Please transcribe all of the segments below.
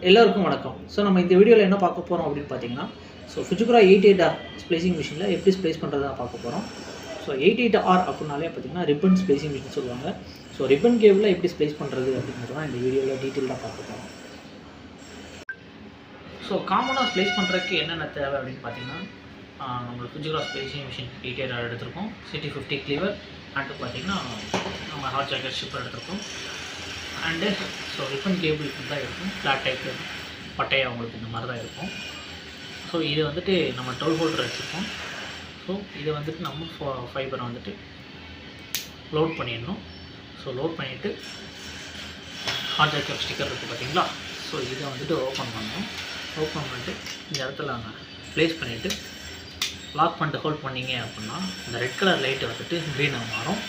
எல்லாருக்கும் வணக்கம். ஸோ நம்ம இந்த வீடியோவில் என்ன பார்க்க போகிறோம் அப்படின்னு பார்த்தீங்கன்னா, Fujikura 88R ஸ்ப்ளேசிங் மிஷினில் எப்படி ஸ்ப்ளேஸ் பண்ணுறதா பார்க்க போகிறோம். 88R அப்படின்னாலே பார்த்தீங்கன்னா ரிப்பன் ஸ்ப்ளேசிங் மிஷின் சொல்லுவாங்க. ரிப்பன் கேபிளில் எப்படி ஸ்ப்ளேஸ் பண்ணுறது அப்படிங்கிறது தான் இந்த வீடியோவில் டீட்டெயிலாக பார்க்க போகிறோம். காமனாக ஸ்ப்ளேஸ் பண்ணுறதுக்கு என்னென்ன தேவை அப்படின்னு பார்த்தீங்கன்னா, நம்மளோட Fujikura ஸ்ப்ளேசிங் மிஷின் 88R எடுத்திருக்கோம். CT50 கிளீவர் அண்டு பார்த்தீங்கன்னா நம்ம ஹாட் ஜாக்கெட் ஷிப்பர் எடுத்திருக்கோம். அண்டு ரிப்பன் கேபிள் தான் இருக்கும். ஃப்ளாட் டைப்பு பட்டையாக உங்களுக்கு இந்த மாதிரி தான் இருக்கும். இது வந்துட்டு நம்ம 12 ஹோல்டர் வச்சுருக்கோம். இதை வந்துட்டு நம்ம ஃபைபரை வந்துட்டு லோட் பண்ணிடணும். லோட் பண்ணிவிட்டு ஹாட் ஜாக்கெட் ஸ்டிக்கர் இருக்குது பார்த்தீங்களா. இதை வந்துட்டு ஓப்பன் பண்ணணும். ஓப்பன் பண்ணிட்டு இந்த இடத்துல நாங்கள் ப்ளேஸ் பண்ணிவிட்டு லாக் பண்ணிட்டு ஹோல்ட் பண்ணிங்க அப்படின்னா இந்த ரெட் கலர் லைட்டு வந்துட்டு க்ரீனாக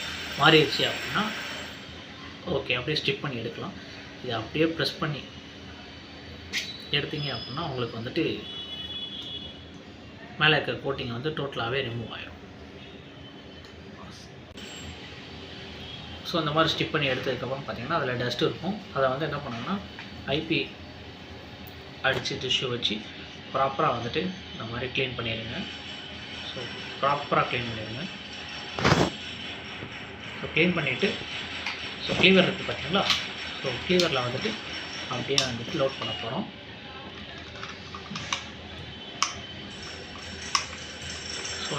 மாறிடுச்சு அப்படின்னா ஓகே, அப்படியே ஸ்டிப் பண்ணி எடுக்கலாம். இதை அப்படியே ப்ரெஸ் பண்ணி எடுத்தீங்க அப்படின்னா உங்களுக்கு வந்துட்டு மேலே இருக்க கோட்டிங் வந்து டோட்டலாகவே ரிமூவ் ஆகிடும். இந்த மாதிரி ஸ்டிப் பண்ணி எடுத்ததுக்கப்புறம் பார்த்தீங்கன்னா அதில் டஸ்ட் இருக்கும். அதை வந்து என்ன பண்ணுங்கன்னா ஐபி அடித்து டிஷ்யூ வச்சு ப்ராப்பராக வந்துட்டு இந்த மாதிரி க்ளீன் பண்ணிடுங்க. ப்ராப்பராக க்ளீன் பண்ணிடுங்க. க்ளீன் பண்ணிவிட்டு கிளீவர் இருக்குது பார்த்தீங்களா. கிளீவரில் வந்துட்டு அப்படியே வந்துட்டு லோட் பண்ண போகிறோம்.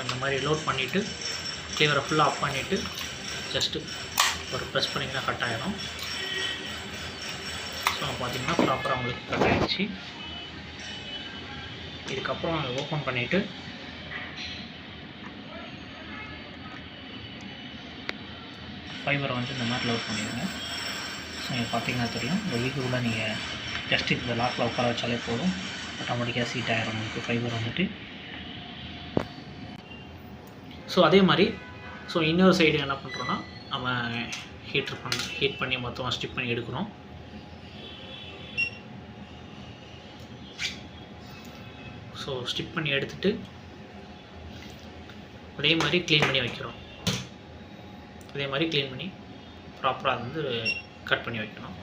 இந்த மாதிரி லோட் பண்ணிவிட்டு கிளீவரை ஃபுல்லாக ஆஃப் பண்ணிவிட்டு ஜஸ்ட்டு ஒரு ப்ரெஸ் பண்ணிங்கன்னா கட் ஆகிடும். பார்த்திங்கன்னா ப்ராப்பராக உங்களுக்கு கட் ஆகிடுச்சு. இதுக்கப்புறம் அதை ஓப்பன் பண்ணிவிட்டு ஃபைபரை வந்து இந்த மாதிரி லோட் பண்ணிடுங்க. நீங்கள் பார்த்தீங்கன்னா தெரியும், இந்த வீக்குள்ளே நீங்கள் ஜஸ்ட் இந்த லாக்கில் உட்கார வச்சாலே போதும், ஆட்டோமேட்டிக்காக சீட் ஆகிடும் உங்களுக்கு ஃபைபர் வந்துட்டு. அதே மாதிரி இன்னொரு சைடு என்ன பண்ணுறோன்னா நம்ம ஹீட் பண்ணி மொத்தமாக ஸ்டிப் பண்ணி எடுக்கிறோம். ஸ்டிப் பண்ணி எடுத்துகிட்டு அதே மாதிரி க்ளீன் பண்ணி வைக்கிறோம். அதே மாதிரி க்ளீன் பண்ணி ப்ராப்பராக வந்து கட் பண்ணி வைக்கணும்.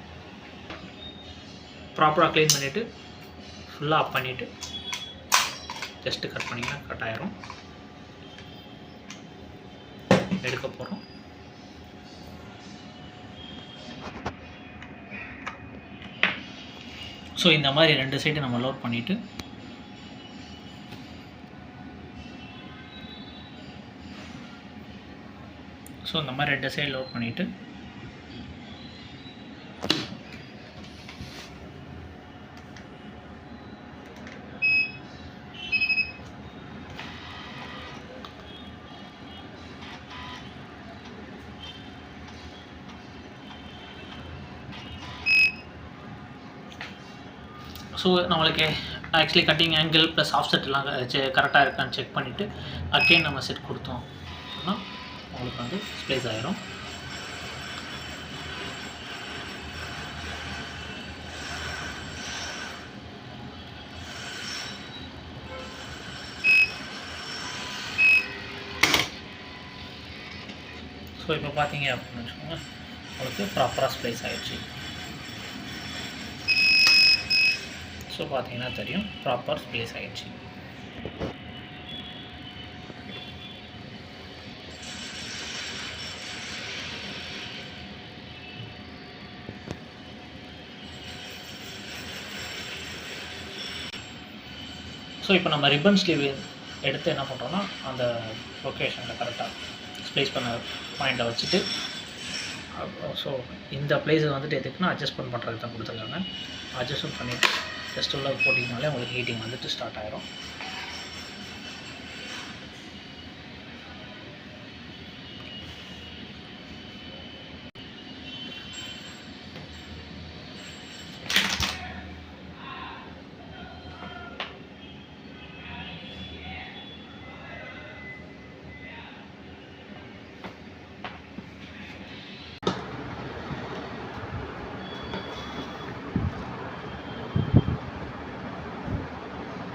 ப்ராப்பராக க்ளீன் பண்ணிவிட்டு ஃபுல்லாக ஆஃப் பண்ணிவிட்டு ஜஸ்ட்டு கட் பண்ணிங்கன்னா கட் ஆகிரும். எடுக்க போகிறோம். இந்த மாதிரி ரெண்டு சைடு நம்ம லோட் பண்ணிவிட்டு இந்த மாதிரி ரெண்டு சைடு லோட் பண்ணிவிட்டு நம்மளுக்கு actually cutting angle plus offset எல்லாம் கரெக்டாக இருக்கான்னு செக் பண்ணிவிட்டு அகெயின் நம்ம செட் கொடுத்தோம் அப்படின்னா உங்களுக்கு வந்து ஸ்ப்ளேஸ் ஆகிரும். இப்போ பார்த்தீங்க அப்படின்னு வச்சுக்கோங்க, உங்களுக்கு ப்ராப்பராக ஸ்ப்ளேஸ் ஆகிடுச்சு. பார்த்தீங்கன்னா தெரியும், ப்ராப்பர் ஸ்ப்ளேஸ் ஆகிடுச்சு. இப்போ நம்ம ரிப்பன் ஸ்லீவ் எடுத்து என்ன பண்ணுறோன்னா அந்த லொக்கேஷனில் கரெக்டாக ஸ்ப்ளேஸ் பண்ண பாயிண்ட்டை வச்சுட்டு இந்த பிளேஸை வந்துட்டு எதுக்குன்னா அட்ஜஸ்ட்மெண்ட் பண்ணுறதுக்கு தான் கொடுத்துருக்காங்க. அட்ஜஸ்ட்மெண்ட் பண்ணிவிட்டு ஜஸ்ட் உள்ள போட்டிங்கனாலே உங்களுக்கு ஹீட்டிங் வந்துட்டு ஸ்டார்ட் ஆகிரும்.